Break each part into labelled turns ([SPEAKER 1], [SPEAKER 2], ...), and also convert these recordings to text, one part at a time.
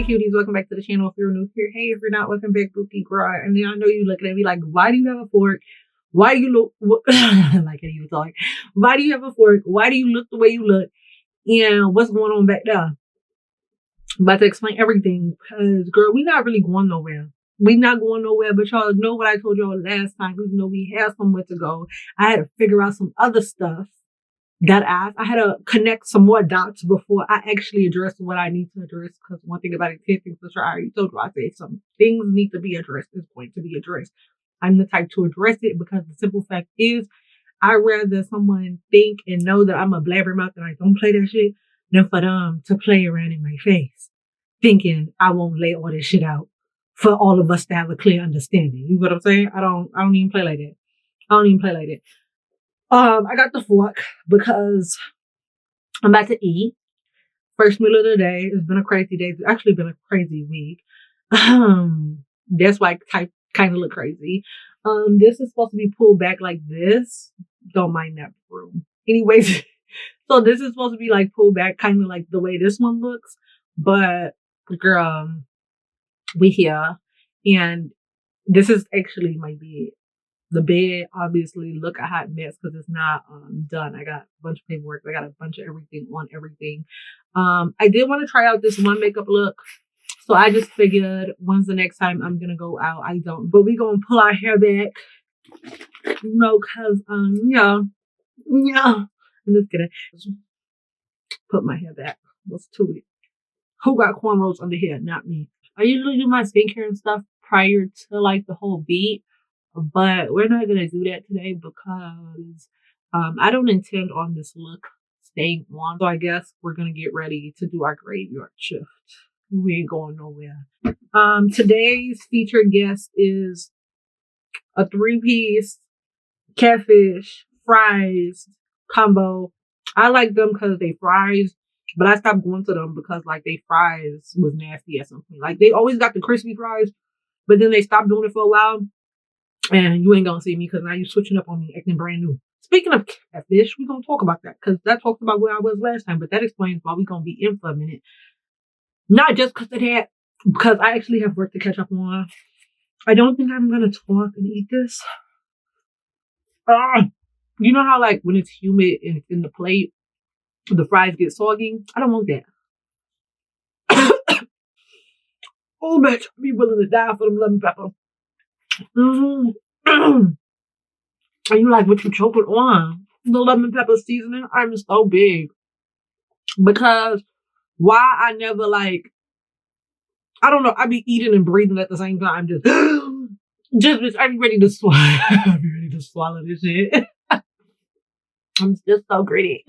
[SPEAKER 1] cuties, welcome back to the channel. If you're new here, hey, if you're not, welcome back, Bookie Girl. And then I know you looking at me like, why do you have a fork? Why do you look like I even talk? Why do you have a fork? Why do you look the way you look? And what's going on back there? I'm about to explain everything because, girl, we not really going nowhere. We not going nowhere, but y'all know what I told y'all last time. Even though we had somewhere to go, I had to figure out some other stuff that I had to connect some more dots before I actually address what I need to address. Because one thing about it, 10 things for sure, I already told you, I say some things need to be addressed. It's going to be addressed. I'm the type to address it because the simple fact is, I'd rather someone think and know that I'm a blabbermouth and I don't play that shit than for them to play around in my face, thinking I won't lay all this shit out for all of us to have a clear understanding. You know what I'm saying? I don't even play like that. I don't even play like that. I got the fork because I'm about to eat. First meal of the day. It's been a crazy day. It's actually been a crazy week. That's why I kind of look crazy. This is supposed to be pulled back like this. Don't mind that room. Anyways, so this is supposed to be like pulled back kind of like the way this one looks. But girl, we here. And this is actually my bed. The bed, obviously, look a hot mess because it's not done. I got a bunch of paperwork. I got a bunch of everything on everything. I did want to try out this one makeup look. So I just figured, when's the next time I'm going to go out? I don't. But we're going to pull our hair back. You know, because, yeah. I'm just kidding. Put my hair back. What's to it? Who got cornrows under here? Not me. I usually do my skincare and stuff prior to, like, the whole beat. But we're not going to do that today because I don't intend on this look staying on. So I guess we're going to get ready to do our graveyard shift. We ain't going nowhere. Today's featured guest is a 3-piece catfish fries combo. I like them because they fries, but I stopped going to them because like they fries was nasty at some point. Like they always got the crispy fries, but then they stopped doing it for a while. And you ain't gonna see me because now you're switching up on me, acting brand new. Speaking of catfish, we're gonna talk about that because that talks about where I was last time, but that explains why we're gonna be in for a minute. Not just because of that, because I actually have work to catch up on. I don't think I'm gonna talk and eat this. You know how like when it's humid and it's in the plate, the fries get soggy? I don't want that. Oh, bitch, I'd be willing to die for them lemon pepper. And you like what you choking on? The lemon pepper seasoning? I'm so big. Because why I never like, I don't know, I be eating and breathing at the same time. I be ready to swallow. I be ready to swallow this shit. I'm just so greedy.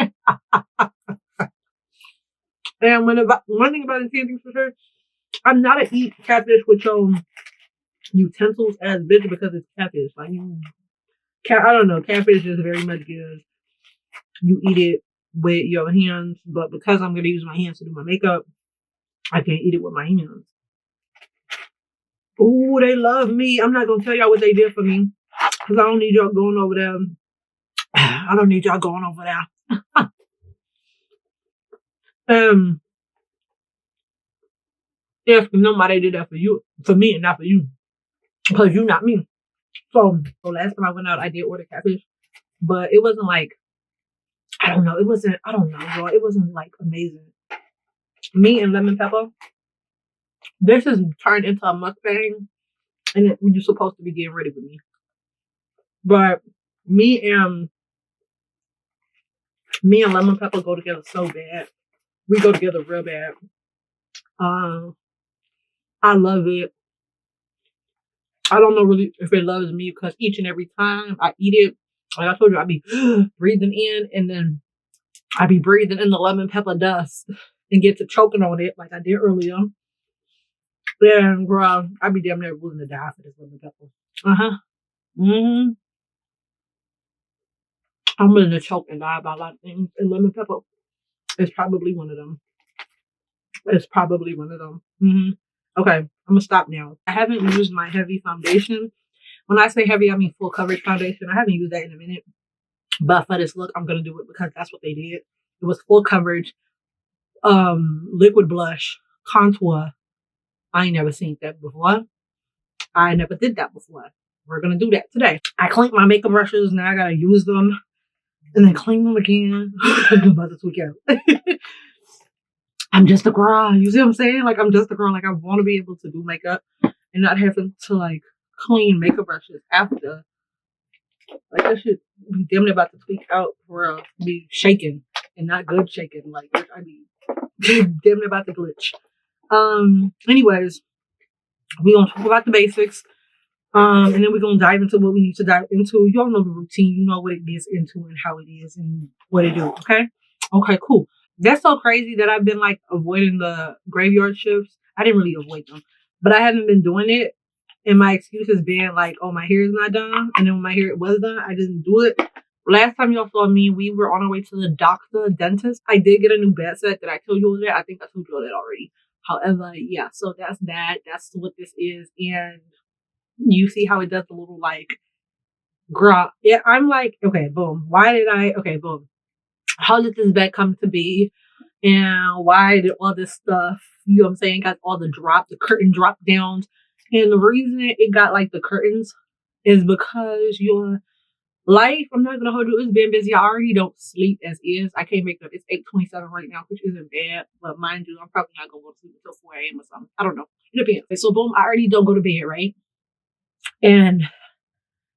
[SPEAKER 1] And one thing about the 10 things for sure, I'm not a eat catfish with your utensils as bitch because it's catfish. Like I don't know, catfish is very much good. You eat it with your hands, but because I'm gonna use my hands to do my makeup, I can't eat it with my hands. Ooh, they love me. I'm not gonna tell y'all what they did for me because I don't need y'all going over there. I don't need y'all going over there. Yes, nobody did that for me and not for you. Because you not me. So last time I went out, I did order catfish. But it wasn't like, I don't know, y'all. It wasn't like amazing. Me and lemon pepper. This is turned into a mukbang. And you're supposed to be getting ready with me. But me and lemon pepper go together so bad. We go together real bad. I love it. I don't know really if it loves me because each and every time I eat it, like I told you, I be breathing in and then I be breathing in the lemon pepper dust and get to choking on it like I did earlier. And girl, I be damn near willing to die for this lemon pepper. I'm willing to choke and die about a lot of things. And lemon pepper is probably one of them. Okay, I'm gonna stop now. I haven't used my heavy foundation. When I say heavy, I mean full coverage foundation. I haven't used that in a minute. But for this look, I'm gonna do it because that's what they did. It was full coverage, liquid blush, contour, I ain't never seen that before. I never did that before. We're gonna do that today. I cleaned my makeup brushes. Now I gotta use them and then clean them again. About this weekend. I'm just a girl. You see what I'm saying? Like, I'm just a girl. Like, I want to be able to do makeup and not having to, like, clean makeup brushes after. Like, that should be damn near about to tweak out for be shaking and not good shaking. Like, I be damn near about to glitch. Anyways, we're going to talk about the basics. And then we're going to dive into what we need to dive into. You all know the routine. You know what it gets into and how it is and what it do. Okay? Okay, cool. That's so crazy that I've been like avoiding the graveyard shifts. I didn't really avoid them, but I haven't been doing it. And my excuse has been like, oh, my hair is not done. And then when my hair was done, I didn't do it. Last time y'all saw me, we were on our way to the dentist. I did get a new bed set that I told you all that. I think I told you all that already. However, yeah, so that's that. That's what this is. And you see how it does the little like, girl. Yeah, I'm like, okay, boom. Okay, boom. How did this bed come to be? And why did all this stuff, you know what I'm saying, got all the curtain drop downs. And the reason it got like the curtains is because your life, I'm not gonna hold you, it's been busy. I already don't sleep as is. I can't make it up. It's 8:27 right now, which isn't bad. But mind you, I'm probably not gonna go to sleep until 4 a.m. or something. I don't know. It depends. So boom, I already don't go to bed, right? And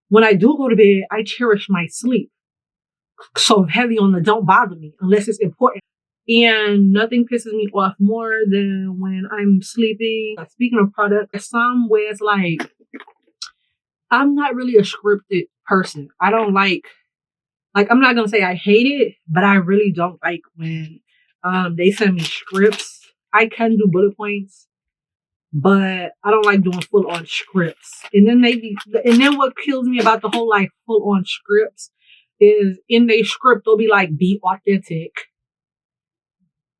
[SPEAKER 1] when I do go to bed, I cherish my sleep. So heavy on the don't bother me unless it's important. And nothing pisses me off more than when I'm sleeping. Speaking of product, some where it's like, I'm not really a scripted person. I don't like, I'm not going to say I hate it, but I really don't like when they send me scripts. I can do bullet points, but I don't like doing full on scripts. And then what kills me about the whole like full on scripts is in their script, they'll be like, be authentic.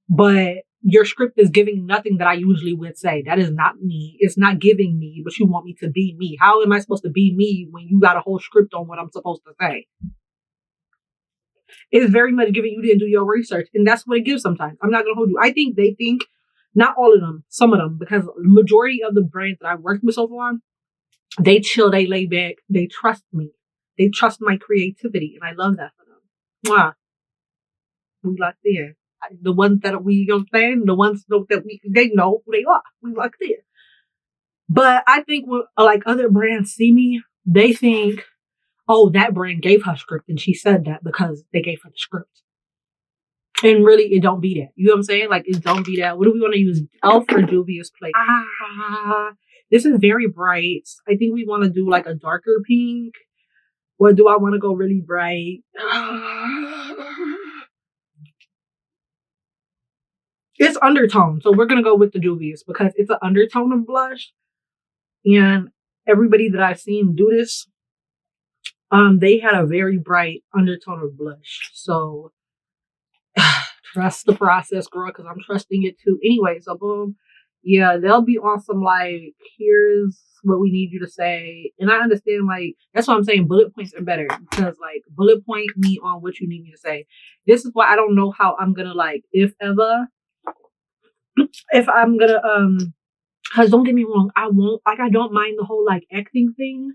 [SPEAKER 1] But your script is giving nothing that I usually would say. That is not me. It's not giving me, but you want me to be me. How am I supposed to be me when you got a whole script on what I'm supposed to say? It's very much giving you didn't do your research. And that's what it gives sometimes. I'm not going to hold you. I think they think, not all of them, some of them, because the majority of the brands that I've worked with so far, they chill, they lay back, they trust me. They trust my creativity. And I love that for them. Wow. We locked in. The ones that we, you know what I'm saying? The ones that they know who they are. We locked in. But I think when like other brands see me, they think, oh, that brand gave her script and she said that because they gave her the script. And really, it don't be that. You know what I'm saying? Like, it don't be that. What do we want to use? Elf or Juvia's Place? This is very bright. I think we want to do like a darker pink. Or do I want to go really bright? It's undertone. So we're going to go with the Juvia's because it's an undertone of blush. And everybody that I've seen do this, they had a very bright undertone of blush. So trust the process, girl, because I'm trusting it too. Anyway, so boom. Yeah, they'll be on some like, here's what we need you to say. And I understand, like, that's why I'm saying bullet points are better. Because like bullet point me on what you need me to say. This is why I don't know how I'm gonna like, if I'm gonna because don't get me wrong, I don't mind the whole like acting thing,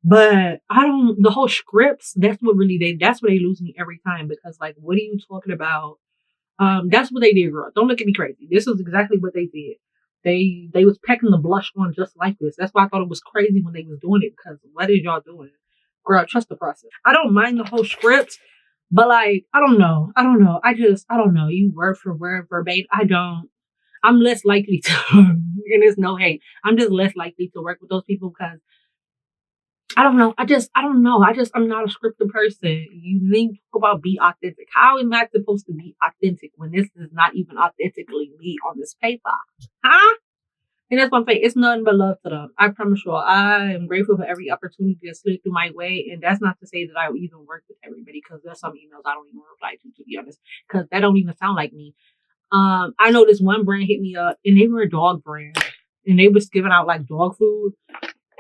[SPEAKER 1] but the whole scripts, that's what they lose me every time. Because like, what are you talking about? That's what they did, girl. Don't look at me crazy. This is exactly what they did. They was packing the blush on just like this. That's why I thought it was crazy when they was doing it, because what is y'all doing? Girl, trust the process. I don't mind the whole script, but like, I don't know. I don't know. You word for word, verbatim. I'm less likely to, and it's no hate. I'm just less likely to work with those people because I don't know. I'm not a scripted person. You think about be authentic. How am I supposed to be authentic when this is not even authentically me on this paper? Huh? And that's what I'm saying. It's nothing but love to them. I promise you all. I am grateful for every opportunity that slid through my way. And that's not to say that I will even work with everybody, because there's some emails I don't even reply to be honest. Because that don't even sound like me. I know this one brand hit me up, and they were a dog brand, and they was giving out like dog food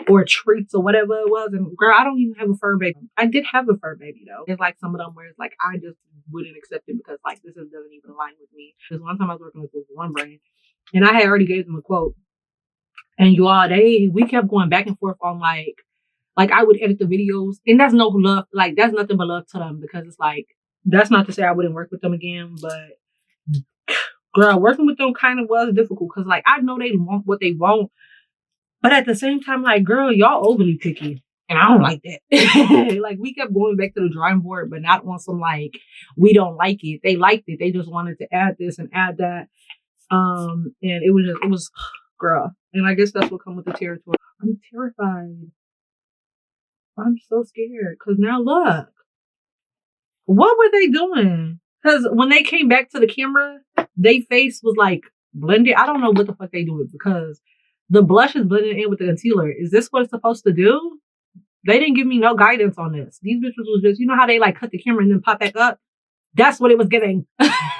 [SPEAKER 1] or treats or whatever it was. And girl, I don't even have a fur baby. I did have a fur baby though. It's like some of them where it's like, I just wouldn't accept it because like, doesn't even align with me. Because one time I was working with this one brand, and I had already gave them a quote. And y'all, we kept going back and forth on like I would edit the videos, and that's no love, like that's nothing but love to them, because it's like, that's not to say I wouldn't work with them again, but girl, working with them kind of was difficult, because like I know they want what they want, but at the same time, like, girl, y'all overly picky. And I don't like that. Like, we kept going back to the drawing board, but not on some like, we don't like it. They liked it. They just wanted to add this and add that. And it was girl. And I guess that's what comes with the territory. I'm terrified. I'm so scared. Cause now look, what were they doing? Cause when they came back to the camera, their face was like blended. I don't know what the fuck they doing, because the blush is blended in with the concealer. Is this what it's supposed to do? They didn't give me no guidance on this. These bitches was just, you know how they like cut the camera and then pop back up? That's what it was giving.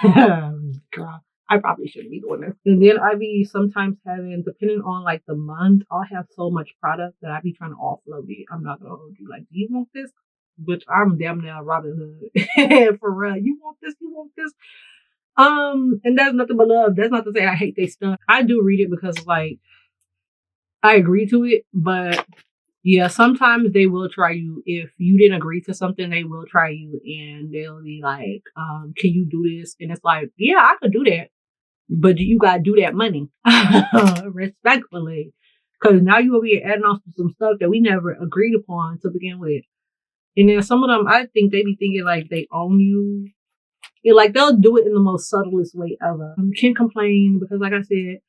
[SPEAKER 1] Girl, I probably shouldn't be doing this. And then I be sometimes having, depending on like the month, I'll have so much product that I be trying to offload it. I'm not gonna hold you. Like, do you want this? Bitch, I'm damn near Robin Hood. For real. You want this? You want this? And that's nothing but love. That's not to say I hate they stuff. I do read it because like I agree to it, but yeah, sometimes they will try you. If you didn't agree to something, they will try you, and they'll be like, can you do this? And it's like, yeah, I could do that, but you gotta do that money. Respectfully. Cause now you will be adding on some stuff that we never agreed upon to begin with. And then some of them, I think they be thinking like they own you. Like they'll do it in the most subtlest way ever. Can't complain, because like I said,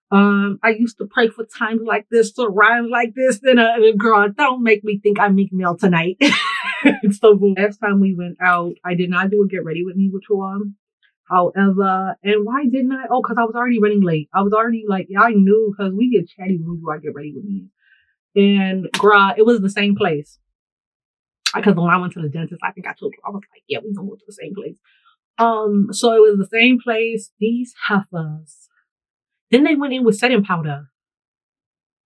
[SPEAKER 1] I used to pray for times like this, to rhymes like this. Then girl, don't make me think I Meek Mill tonight. So last time we went out, I did not do a get ready with me with you. However, and why didn't I? Oh, because I was already running late. I was already like, I knew, because we get chatty when we do our get ready with me. And girl, it was the same place. Because when I went to the dentist, I think I told you, I was like, yeah, we gonna go to the same place. So it was the same place. These heifers. Then they went in with setting powder.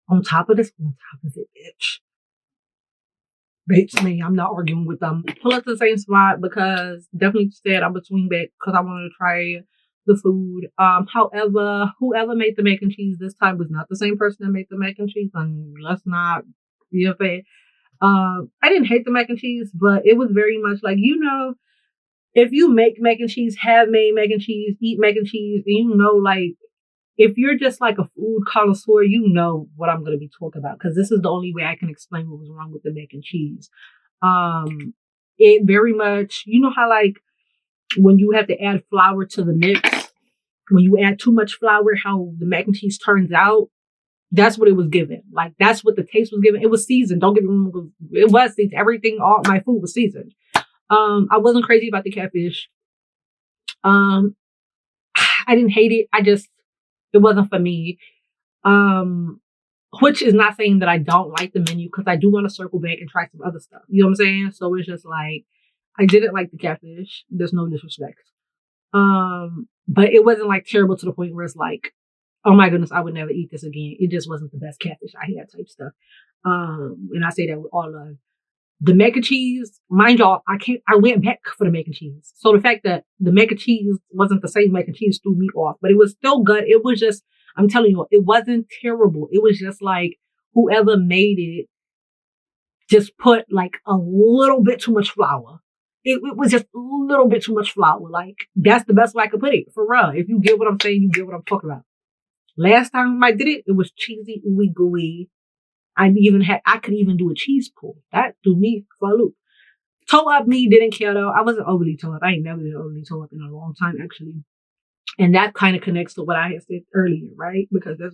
[SPEAKER 1] On top of this, on top of it, bitch. Bates me, I'm not arguing with them. Pull up to the same spot, because definitely said I would swing back because I wanted to try the food. However, whoever made the mac and cheese this time was not the same person that made the mac and cheese. And let's not be a fan. I didn't hate the mac and cheese, but it was very much like, you know, if you make mac and cheese, have made mac and cheese, eat mac and cheese, and you know, like, if you're just like a food connoisseur, you know what I'm going to be talking about, because this is the only way I can explain what was wrong with the mac and cheese. It very much, you know how like when you have to add flour to the mix, when you add too much flour, how the mac and cheese turns out. That's what it was given. Like, that's what the taste was given. It was seasoned. Don't get me wrong. It was seasoned. Everything, all my food was seasoned. I wasn't crazy about the catfish. I didn't hate it. It wasn't for me. Which is not saying that I don't like the menu, because I do want to circle back and try some other stuff. You know what I'm saying? So it's just like, I didn't like the catfish. There's no disrespect. But it wasn't like terrible to the point where it's like, oh my goodness, I would never eat this again. It just wasn't the best catfish I had type stuff. And I say that with all love. The mac and cheese, mind y'all, I went back for the mac and cheese. So the fact that the mac and cheese wasn't the same mac and cheese threw me off, but it was still good. It was just, I'm telling you, it wasn't terrible. It was just like whoever made it just put like a little bit too much flour. It was just a little bit too much flour. Like, that's the best way I could put it. For real. If you get what I'm saying, you get what I'm talking about. Last time I did it, it was cheesy, ooey gooey. I could even do a cheese pull. That threw me for a loop. Toe up me didn't care though. I wasn't overly toe up. I ain't never been overly toe up in a long time actually. And that kind of connects to what I had said earlier, right? Because the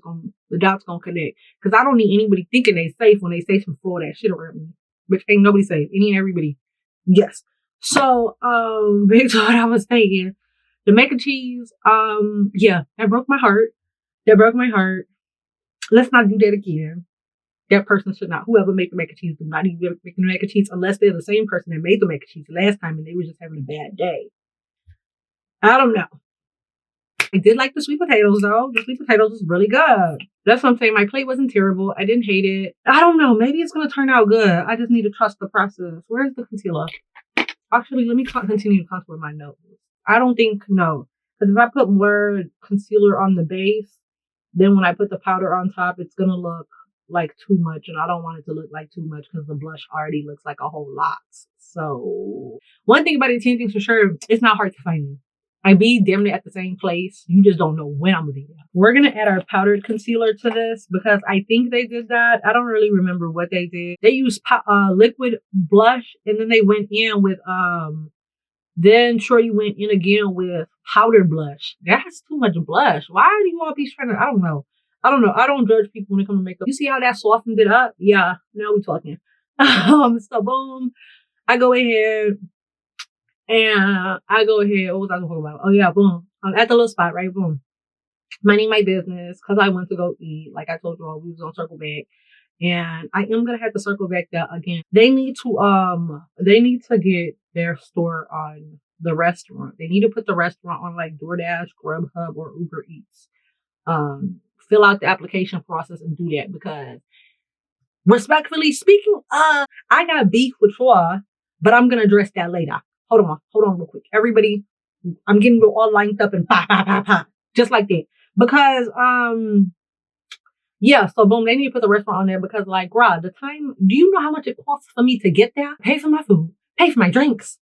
[SPEAKER 1] dots gonna connect. Because I don't need anybody thinking they safe when they say some Florida shit around me. Which ain't nobody safe. Any and everybody. Yes. So, back to what I was saying. The mac and cheese, yeah, that broke my heart. Let's not do that again. That person should not, whoever made the mac and cheese, do not even make the mac and cheese unless they're the same person that made the mac and cheese last time and they were just having a bad day. I don't know. I did like the sweet potatoes though. The sweet potatoes was really good. That's what I'm saying. My plate wasn't terrible. I didn't hate it. I don't know. Maybe it's going to turn out good. I just need to trust the process. Where's the concealer? Actually, let me continue to contour my nose. I don't think, no. Because if I put more concealer on the base, Then when I put the powder on top, it's gonna look like too much, and I don't want it to look like too much because the blush already looks like a whole lot. So one thing about the 10 things for sure, it's not hard to find me. I be damn near at the same place. You just don't know when I'm gonna be there. We're gonna add our powdered concealer to this because I think they did that. I don't really remember what they did. They used liquid blush, and then they went in with then Shorty went in again with powdered blush. That's too much blush. Why do you all be trying to? I don't know. I don't judge people when it comes to makeup. You see how that softened it up? Yeah. Now we talking. So boom, I go ahead. And I go ahead. What was I talking about? Oh yeah, boom. I'm at the little spot, right? Boom. Minding my business because I went to go eat. Like I told you all, we was on Circle Back, and I am gonna have to circle back there again. They need to get their store on the restaurant. They need to put the restaurant on like DoorDash, Grubhub, or Uber Eats. Fill out the application process and do that because, respectfully speaking, I got beef with y'all, but I'm gonna address that later. Hold on real quick. Everybody, I'm getting all lined up and just like that. Because, yeah, so boom, they need to put the restaurant on there because like, bruh, do you know how much it costs for me to get there? Pay for my food, pay for my drinks.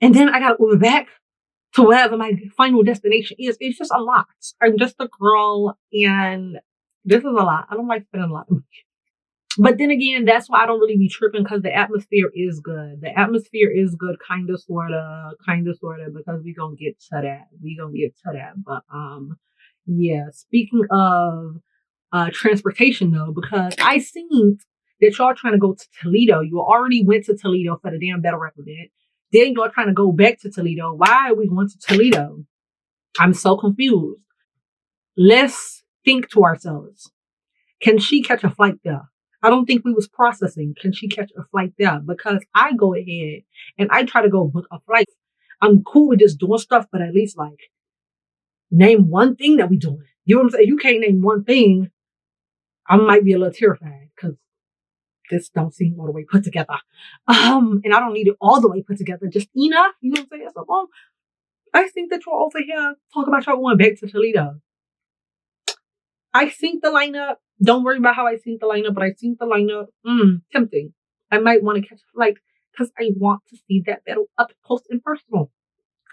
[SPEAKER 1] And then I gotta Uber back to wherever my final destination is. It's just a lot. I'm just a girl and this is a lot. I don't like spending a lot of money. But then again, that's why I don't really be tripping because the atmosphere is good. The atmosphere is good, kind of, sort of, because we gonna get to that. But, yeah, speaking of, transportation though, because I seen that y'all trying to go to Toledo. You already went to Toledo for the damn Battle Rap event. Then y'all trying to go back to Toledo. Why are we going to Toledo? I'm so confused. Let's think to ourselves. Can she catch a flight there? I don't think we was processing. Can she catch a flight there? Because I go ahead and I try to go book a flight. I'm cool with just doing stuff, but at least like name one thing that we doing. You know what I'm saying? You can't name one thing. I might be a little terrified because this don't seem all the way put together. And I don't need it all the way put together. Just enough. You know what I'm saying? So, I think that you're over here talking about y'all going back to Toledo. I think the lineup. Don't worry about how I think the lineup, but I think the lineup, tempting. I might want to catch a flight because I want to see that battle up close and personal.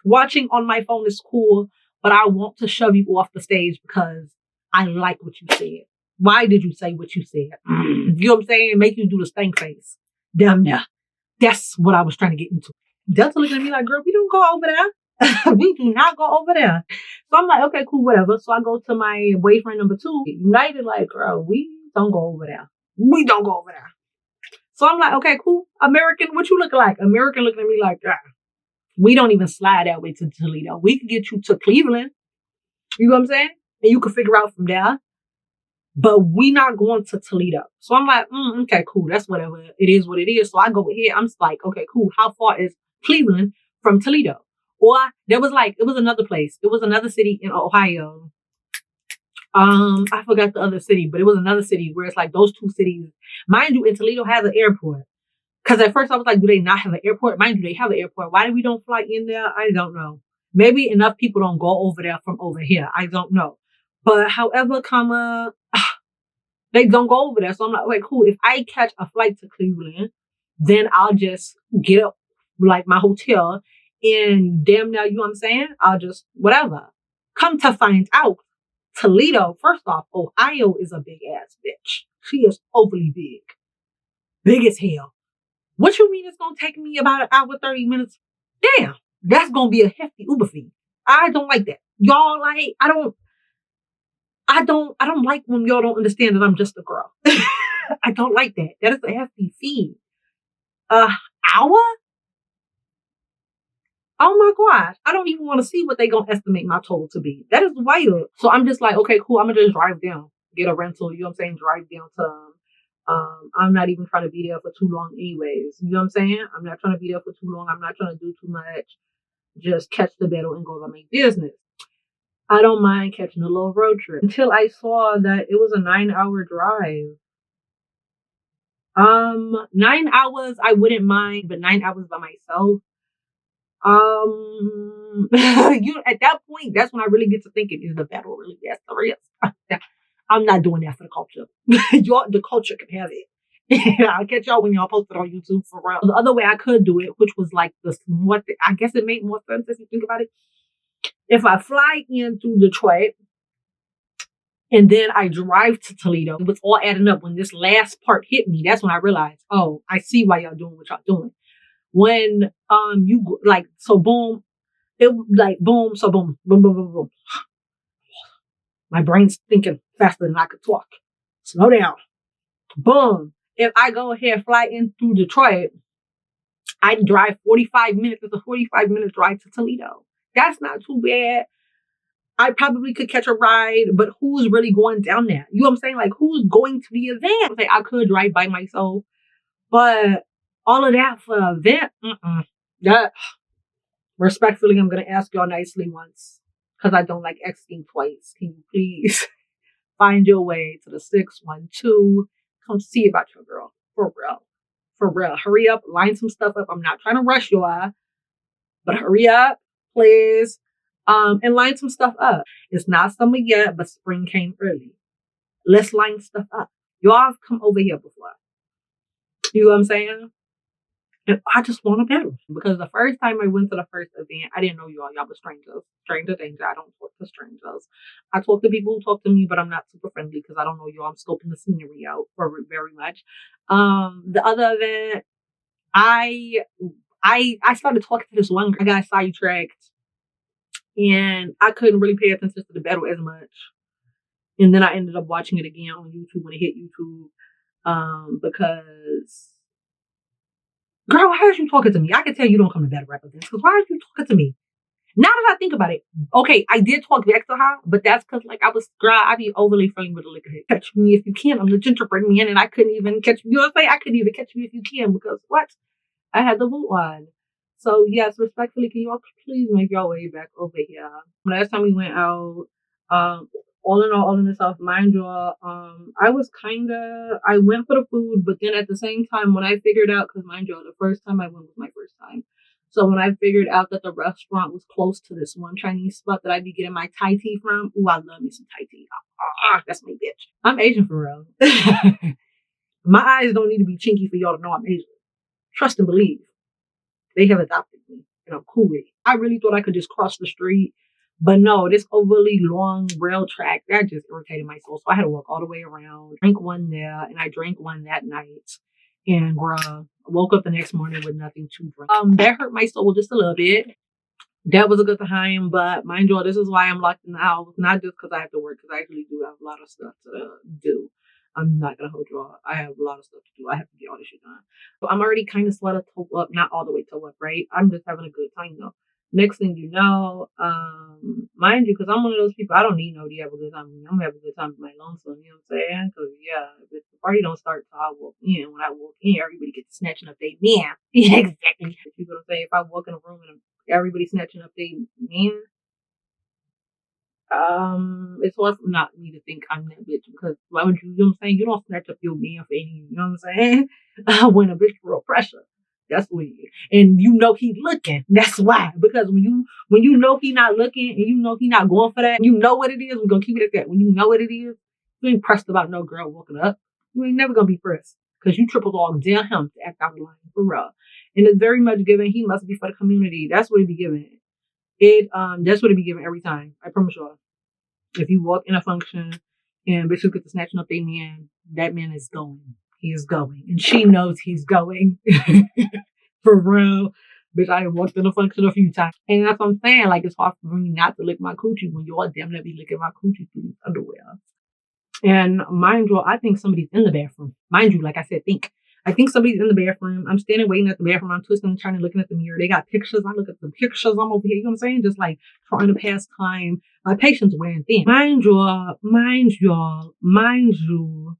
[SPEAKER 1] Watching on my phone is cool, but I want to shove you off the stage because I like what you said. Why did you say what you said? You know what I'm saying? Make you do the stank face. Damn yeah. That's what I was trying to get into. Delta looking at me like, girl, we don't go over there. We do not go over there. So I'm like, okay, cool, whatever. So I go to my boyfriend number 2, United, like, girl, we don't go over there. We don't go over there. So I'm like, okay, cool. American, what you look like? American looking at me like, we don't even slide that way to Toledo. We could get you to Cleveland. You know what I'm saying? And you could figure out from there. But we not going to Toledo. So I'm like, okay, cool. That's whatever. It is what it is. So I go ahead. I'm just like, okay, cool. How far is Cleveland from Toledo? Or it was another place. It was another city in Ohio. I forgot the other city, but it was another city where it's like those two cities. Mind you, in Toledo has an airport. Cause at first I was like, do they not have an airport? Mind you, they have an airport. Why do we don't fly in there? I don't know. Maybe enough people don't go over there from over here. I don't know. But however, they don't go over there. So I'm like, okay, cool. If I catch a flight to Cleveland, then I'll just get up like my hotel and damn now, you know what I'm saying? I'll just, whatever. Come to find out, Toledo, first off, Ohio is a big ass bitch. She is overly big. Big as hell. What you mean it's going to take me about an hour, 30 minutes? Damn, that's going to be a hefty Uber fee. I don't like that. Y'all like, I don't like when y'all don't understand that I'm just a girl. I don't like that. That is a hefty fee. Hour? Oh my gosh. I don't even want to see what they gonna estimate my total to be. That is wild. So I'm just like, okay, cool. I'm gonna just drive down, get a rental. You know what I'm saying? Drive down to, I'm not even trying to be there for too long anyways. You know what I'm saying? I'm not trying to be there for too long. I'm not trying to do too much. Just catch the battle and go to my business. I don't mind catching a little road trip until I saw that it was a 9-hour drive. 9 hours, I wouldn't mind, but 9 hours by myself. You at that point, that's when I really get to thinking, is the battle really that serious? I'm not doing that for the culture. The culture can have it. I'll catch y'all when y'all post it on YouTube for real. The other way I could do it, which was like I guess it made more sense if you think about it. If I fly in through Detroit and then I drive to Toledo, it was all adding up. When this last part hit me, that's when I realized, oh, I see why y'all doing what y'all doing. When you like, so boom, it like boom, so boom, boom, boom, boom, boom. My brain's thinking faster than I could talk. Slow down. Boom. If I go ahead fly in through Detroit, I drive 45 minutes. It's a 45-minute drive to Toledo. That's not too bad. I probably could catch a ride, but who's really going down there? You know what I'm saying? Like, who's going to the event? Like, I could drive by myself, but all of that for an event, that, respectfully, I'm going to ask y'all nicely once, because I don't like asking twice. Can you please find your way to the 612? Come see about your girl. For real. For real. Hurry up. Line some stuff up. I'm not trying to rush y'all, but hurry up, please. And line some stuff up. It's not summer yet, but spring came early. Let's line stuff up. Y'all have come over here before. You know what I'm saying? And I just want to battle. Because the first time I went to the first event, I didn't know y'all. Y'all were strangers. Stranger danger. I don't talk to strangers. I talk to people who talk to me, but I'm not super friendly because I don't know y'all. I'm scoping the scenery out very much. The other event, I started talking to this one guy. I got sidetracked. And I couldn't really pay attention to the battle as much. And then I ended up watching it again on YouTube when it hit YouTube. Because, girl, why are you talking to me? I can tell you don't come to battle rap events. Because why are you talking to me? Now that I think about it, okay, I did talk back to her, but that's because, like, I be overly friendly with the liquor head. Catch me if you can. I'm the gingerbread man, and I couldn't even catch me. You know what I'm saying? I couldn't even catch me if you can because what? I had the boot on. So yes, respectfully, can you all please make your way back over here? Last time we went out, all in this stuff, mind you, I went for the food, but then at the same time, when I figured out, because mind you, the first time I went was my first time. So when I figured out that the restaurant was close to this one Chinese spot that I'd be getting my Thai tea from, ooh, I love me some Thai tea. That's my bitch. I'm Asian for real. My eyes don't need to be chinky for y'all to know I'm Asian. Trust and believe. They have adopted me, and I'm cool with it. I really thought I could just cross the street, but no, this overly long rail track, that just irritated my soul. So I had to walk all the way around, drink one there, and I drank one that night. And woke up the next morning with nothing to drink. That hurt my soul just a little bit. That was a good time, but mind you, this is why I'm locked in the house. Not just because I have to work, because I actually do have a lot of stuff to do. I'm not going to hold you all. I have a lot of stuff to do. I have to get all this shit done. So I'm already kind of sort of toe up, not all the way toe up, right? I'm just having a good time though. Next thing you know, mind you, because I'm one of those people, I don't need nobody to have a good time with me. I'm going to have a good time with my lonesome, you know what I'm saying? Because, yeah, if the party don't start till I walk in. When I walk in, everybody gets snatching up their man. Exactly. You know what I'm saying? If I walk in a room and everybody snatching up their man, it's hard for not me to think I'm that bitch because why would you know what I'm saying? You don't snatch up your man for any, you know what I'm saying? When a bitch real pressure. That's weird. And you know he looking. That's why. Because when you know he not looking and you know he not going for that, you know what it is, we're gonna keep it at that. When you know what it is, you ain't pressed about no girl walking up. You ain't never gonna be pressed. Because you triple dog down him to act out of line for real. And it's very much given, he must be for the community. That's what he be giving. That's what he be giving every time. I promise y'all. If you walk in a function and bitches get to snatching up their man, that man is going. He is going. And she knows he's going. For real. Bitch, I have walked in a function a few times. And that's what I'm saying. Like, it's hard for me not to lick my coochie when y'all damn near be licking my coochie through these underwear. And mind you, I think somebody's in the bathroom. Mind you, like I said, I think somebody's in the bathroom. I'm standing waiting at the bathroom. I'm twisting and turning, looking at the mirror. They got pictures. I look at the pictures. I'm over here. You know what I'm saying? Just like trying to pass time. My patience wearing thin. Mind you.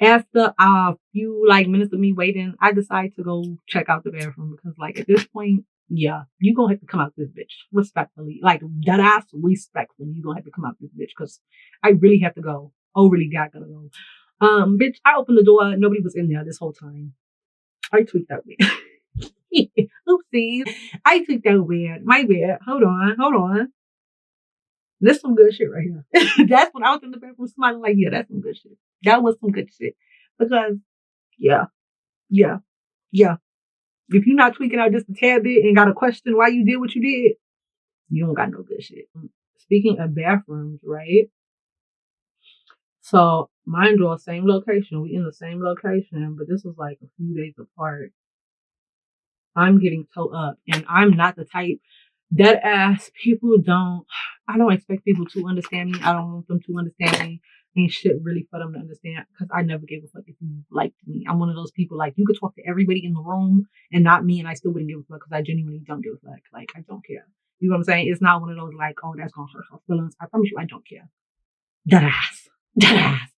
[SPEAKER 1] After a few minutes of me waiting, I decide to go check out the bathroom because at this point, yeah, you gonna have to come out this bitch respectfully. Like that ass respectfully, you gonna have to come out this bitch because I really have to go. Oh, really gotta go. Bitch, I opened the door. Nobody was in there this whole time. I tweaked that weird. Oopsies. I tweaked that weird. My bad. Hold on. This some good shit right here. That's when I was in the bathroom smiling like, yeah, that's some good shit. That was some good shit. Because, yeah, yeah, yeah. If you're not tweaking out just a tad bit and got a question why you did what you did, you don't got no good shit. Speaking of bathrooms, right? So mine draw same location. We in the same location, but this was like a few days apart. I'm getting toe up, and I'm not the type that ass people don't. I don't expect people to understand me. I don't want them to understand me. Ain't shit really for them to understand because I never gave a fuck if you liked me. I'm one of those people like you could talk to everybody in the room and not me, and I still wouldn't give a fuck because I genuinely don't give a fuck. Like I don't care. You know what I'm saying? It's not one of those like, oh, that's gonna hurt her feelings. I promise you, I don't care. That ass. That ass.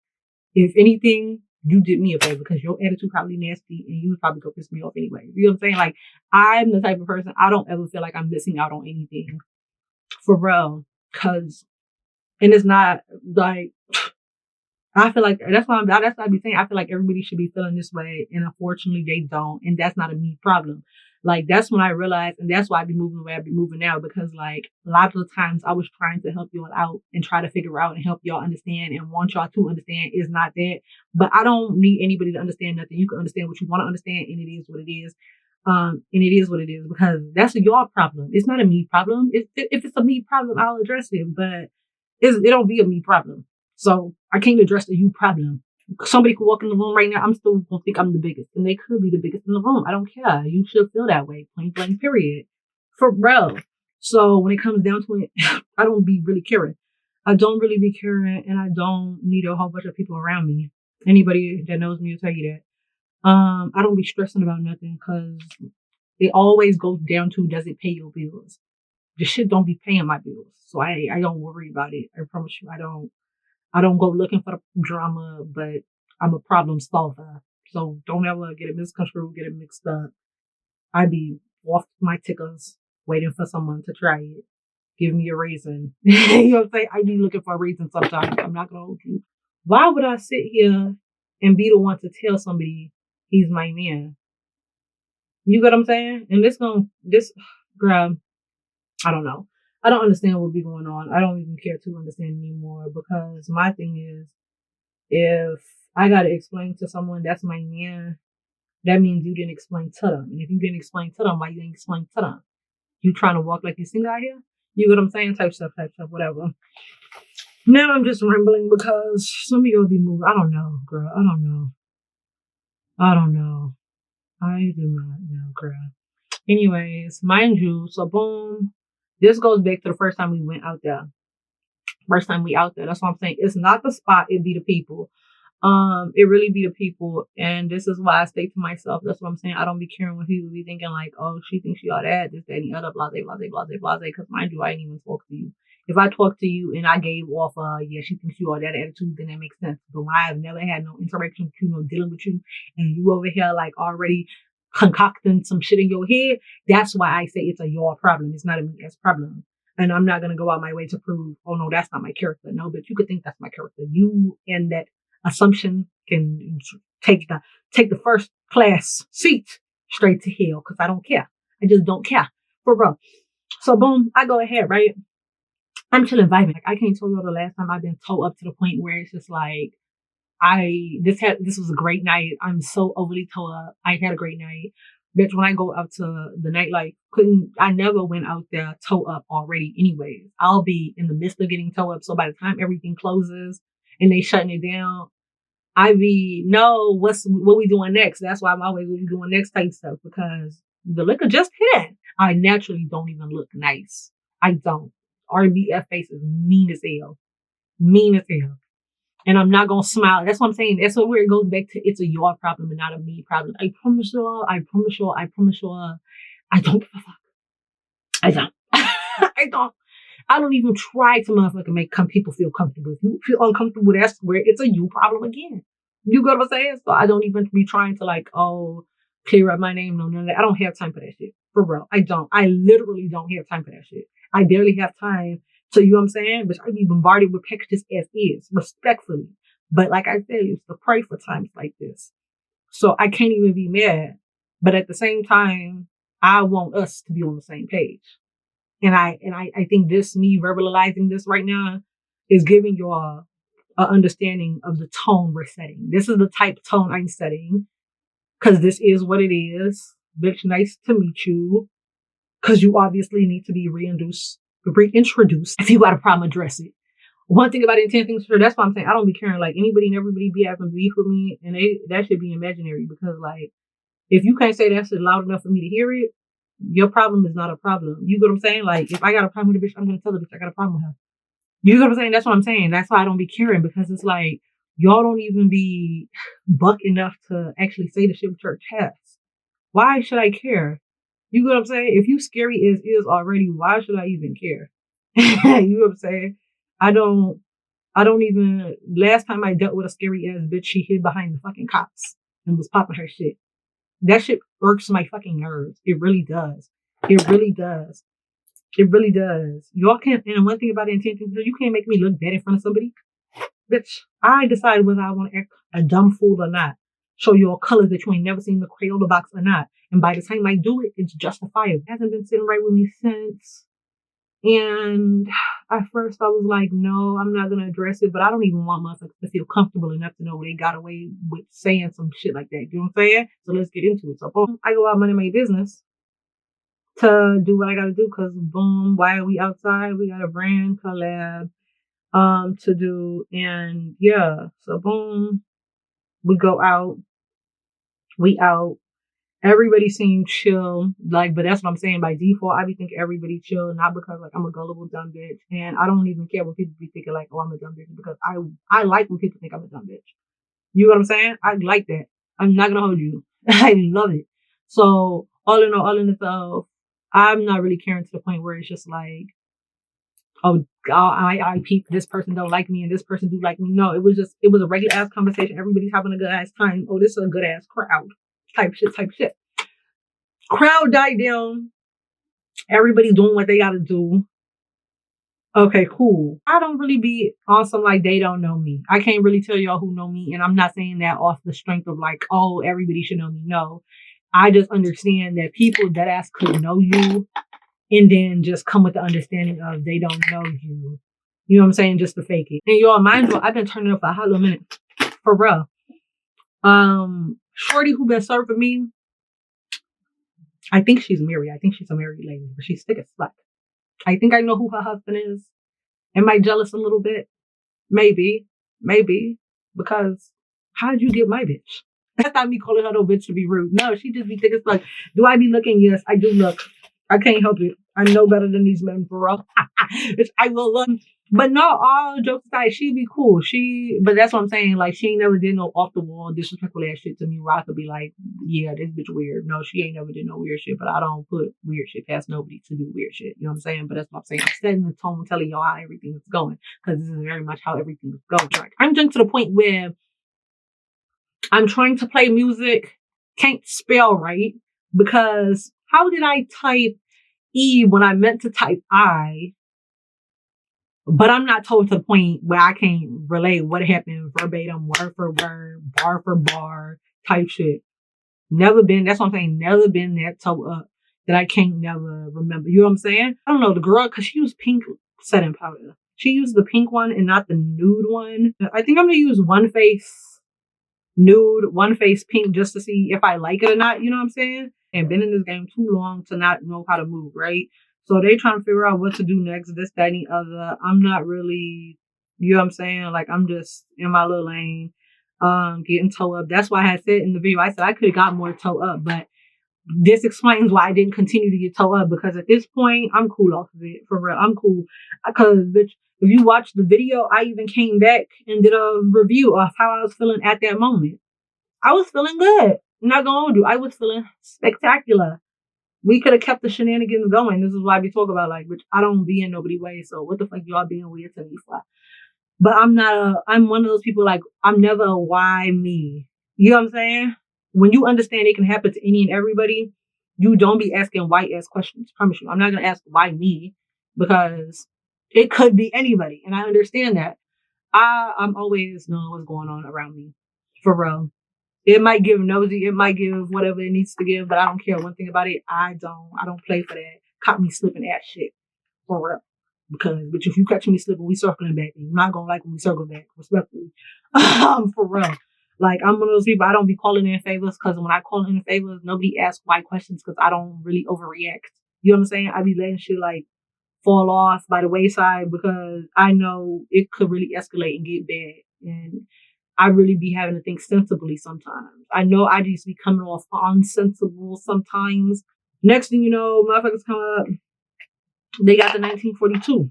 [SPEAKER 1] If anything, you did me a favor because your attitude probably nasty and you would probably go piss me off anyway. You know what I'm saying? Like, I'm the type of person, I don't ever feel like I'm missing out on anything. For real. And it's not like, I feel like, that's why I be saying, I feel like everybody should be feeling this way. And unfortunately, they don't. And that's not a me problem. Like, that's when I realized, and that's why I be moving the way I be moving now, because like a lot of the times I was trying to help y'all out and try to figure out and help y'all understand and want y'all to understand is not that. But I don't need anybody to understand nothing. You can understand what you want to understand, and it is what it is. And it is what it is because that's a y'all problem. It's not a me problem. If it's a me problem, I'll address it, but it don't be a me problem. So I can't address the you problem. Somebody could walk in the room right now. I'm still gonna think I'm the biggest, and they could be the biggest in the room. I don't care. You should feel that way. Point blank. Period. For real. So when it comes down to it, I don't be really caring. I don't really be caring, and I don't need a whole bunch of people around me. Anybody that knows me will tell you that. I don't be stressing about nothing because it always goes down to does it pay your bills? The shit don't be paying my bills, so I don't worry about it. I promise you, I don't go looking for the drama, but I'm a problem solver. So don't ever get it misconstrued, get it mixed up. I be off my tickers, waiting for someone to try it. Give me a reason. You know what I'm saying? I be looking for a reason sometimes. I'm not gonna hold you. Why would I sit here and be the one to tell somebody he's my man? You get what I'm saying? And this girl, I don't know. I don't understand what be going on. I don't even care to understand anymore because my thing is, if I gotta explain to someone that's my man, that means you didn't explain to them. And if you didn't explain to them, why you didn't explain to them? You trying to walk like you single out here? You get what I'm saying? Type stuff, whatever. Now I'm just rambling because some of y'all be moving. I don't know, girl. I don't know. I do not know, girl. Anyways, mind you, so boom. This goes back to the first time we went out there. First time we out there. That's what I'm saying. It's not the spot, it be the people. It really be the people. And this is why I stay to myself. That's what I'm saying. I don't be caring when people be thinking like, oh, she thinks she all that, this, that, and the other, blase, blase, blase, blase. Because mind you, I ain't even talk to you. If I talk to you and I gave off, yeah, she thinks you all that attitude, then that makes sense. But when I have never had no interaction with you, no dealing with you, and you over here like already concocting some shit in your head, that's why I say it's a your problem. It's not a me-ass problem. And I'm not going to go out my way to prove, oh no, that's not my character. No, but you could think that's my character. You and that assumption can take the first class seat straight to hell because I don't care. I just don't care. For real. So boom, I go ahead, right? I'm chilling vibing. Like, I can't tell you the last time I've been toe up to the point where it's just like, this was a great night. I'm so overly toe up. I had a great night. Bitch, when I go out to the nightlife, I never went out there toe up already anyways. I'll be in the midst of getting toe up. So by the time everything closes and they shutting it down, I be, no, what we doing next? That's why I'm always what we doing next type stuff because the liquor just hit. I naturally don't even look nice. I don't. RBF face is mean as hell. Mean as hell. And I'm not gonna smile. That's what I'm saying. That's where it goes back to it's a your problem and not a me problem. I promise y'all, I don't give a fuck. I don't. I don't. I don't even try to motherfucking make people feel comfortable. If you feel uncomfortable, that's where it's a you problem again. You get what I'm saying? So I don't even be trying to like, oh, clear up my name. No, none of that. I don't have time for that shit. For real. I don't. I literally don't have time for that shit. I barely have time. So you know what I'm saying? But I be bombarded with packages as is, respectfully. But like I said, it's to pray for times like this. So I can't even be mad. But at the same time, I want us to be on the same page. And I think this, me verbalizing this right now, is giving y'all an understanding of the tone we're setting. This is the type of tone I'm setting, because this is what it is. Bitch, nice to meet you. Because you obviously need to be reintroduced. If you got a problem, address it. One thing about intent things, that's why I'm saying I don't be caring. Like, anybody and everybody be having beef with me, and that should be imaginary, because like, if you can't say that shit loud enough for me to hear it, your problem is not a problem. You get what I'm saying? Like, if I got a problem with a bitch, I'm gonna tell the bitch I got a problem with her. You know what I'm saying? That's what I'm saying. That's why I don't be caring, because it's like, y'all don't even be buck enough to actually say the shit with your chest. Why should I care? You know what I'm saying? If you scary as is already, why should I even care? You know what I'm saying? I don't even, last time I dealt with a scary ass bitch, she hid behind the fucking cops and was popping her shit. That shit irks my fucking nerves. It really does. It really does. It really does. Y'all can't, and one thing about intention, you can't make me look bad in front of somebody. Bitch, I decide whether I want to act a dumb fool or not. Show y'all colors that you ain't never seen in the Crayola box or not. And by the time I do it, it's justifiable. It hasn't been sitting right with me since. And at first I was like, no, I'm not going to address it. But I don't even want motherfuckers to feel comfortable enough to know they got away with saying some shit like that. You know what I'm saying? So let's get into it. So boom, I go out money my business to do what I got to do. Because boom, why are we outside? We got a brand collab to do. And yeah, so boom, we go out. We out. Everybody seemed chill, like, but that's what I'm saying. By default, I be thinking everybody chill, not because like I'm a gullible dumb bitch, and I don't even care when people be thinking like, oh, I'm a dumb bitch, because I like when people think I'm a dumb bitch. You know what I'm saying? I like that. I'm not gonna hold you. I love it. So all in all, all in itself, I'm not really caring to the point where it's just like, oh, I peep, this person don't like me and this person do like me. No, it was a regular ass conversation. Everybody's having a good ass time. Oh, this is a good ass crowd. Type shit. Crowd died down. Everybody doing what they gotta do. Okay, cool. I don't really be on some like they don't know me. I can't really tell y'all who know me, and I'm not saying that off the strength of like, oh, everybody should know me. No. I just understand that people that ass could know you and then just come with the understanding of they don't know you. You know what I'm saying? Just to fake it. And y'all, mind you, I've been turning up for a hot little minute. For real. Shorty who been serving me, I think she's married. I think she's a married lady, but she's thick as fuck. I think I know who her husband is. Am I jealous a little bit? Maybe. Because how did you get my bitch? That's not me calling her no bitch to be rude. No, she just be thick as fuck. Do I be looking? Yes, I do look. I can't help it. I know better than these men, for real. I will look. But no, all jokes aside, she be cool. But that's what I'm saying. Like, she ain't never did no off the wall disrespectful ass shit to me where I could be like, yeah, this bitch weird. No, she ain't never did no weird shit, but I don't put weird shit past nobody to do weird shit. You know what I'm saying? But that's what I'm saying. I'm setting the tone, telling y'all how everything is going. Because this is very much how everything is going. Like, I'm getting to the point where I'm trying to play music, can't spell right, because how did I type E when I meant to type I? But I'm not told to the point where I can't relate what happened verbatim, word for word, bar for bar type shit. Never been, that's what I'm saying, never been that toe up that I can't never remember. You know what I'm saying? I don't know, the girl, because she used pink setting powder. She used the pink one and not the nude one. I think I'm going to use One Face nude, One Face pink, just to see if I like it or not. You know what I'm saying? And been in this game too long to not know how to move, right? So they trying to figure out what to do next, this, that, and the other. I'm not really, you know what I'm saying? Like, I'm just in my little lane, getting toe up. That's why I had said in the video, I said I could have got more toe up, but this explains why I didn't continue to get toe up, because at this point, I'm cool off of it. For real, I'm cool. Because, bitch, if you watch the video, I even came back and did a review of how I was feeling at that moment. I was feeling good. I'm not gonna hold you. I was feeling spectacular. We could have kept the shenanigans going. This is why we talk about, like, which I don't be in nobody way. So what the fuck y'all being weird to me for? But I'm one of those people, like, I'm never a why me. You know what I'm saying? When you understand it can happen to any and everybody, you don't be asking why ass questions. I promise you. I'm not going to ask why me, because it could be anybody. And I understand that. I'm always knowing what's going on around me. For real. It might give nosy, it might give whatever it needs to give, but I don't care. One thing about it, I don't play for that. Caught me slipping ass shit. For real. Because, bitch, if you catch me slipping, we circling back. And you're not gonna like when we circle back, respectfully. For real. Like, I'm one of those people, I don't be calling in favors, because when I call in favors, nobody asks why questions, because I don't really overreact. You know what I'm saying? I be letting shit, like, fall off by the wayside, because I know it could really escalate and get bad. And I really be having to think sensibly sometimes. I know I just be coming off unsensible sometimes. Next thing you know, motherfuckers come up, they got the 1942.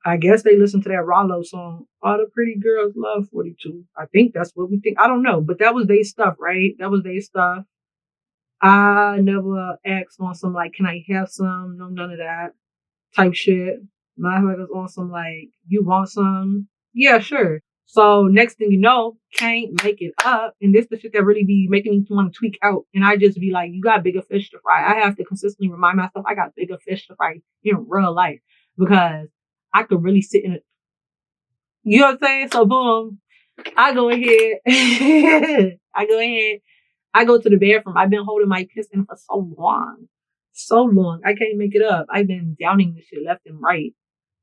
[SPEAKER 1] I guess they listened to that Rollo song. All the pretty girls love 42. I think that's what we think. I don't know, but that was their stuff, right? That was their stuff. I never asked on some, like, can I have some? No, none of that type shit. My husband's on some, like, you want some? Yeah, sure. So next thing you know, can't make it up. And this the shit that really be making me want to tweak out. And I just be like, you got bigger fish to fry. I have to consistently remind myself I got bigger fish to fry in real life, because I could really sit in it. You know what I'm saying? So boom, I go ahead. I go to the bathroom. I've been holding my piss in for so long. So long. I can't make it up. I've been downing this shit left and right.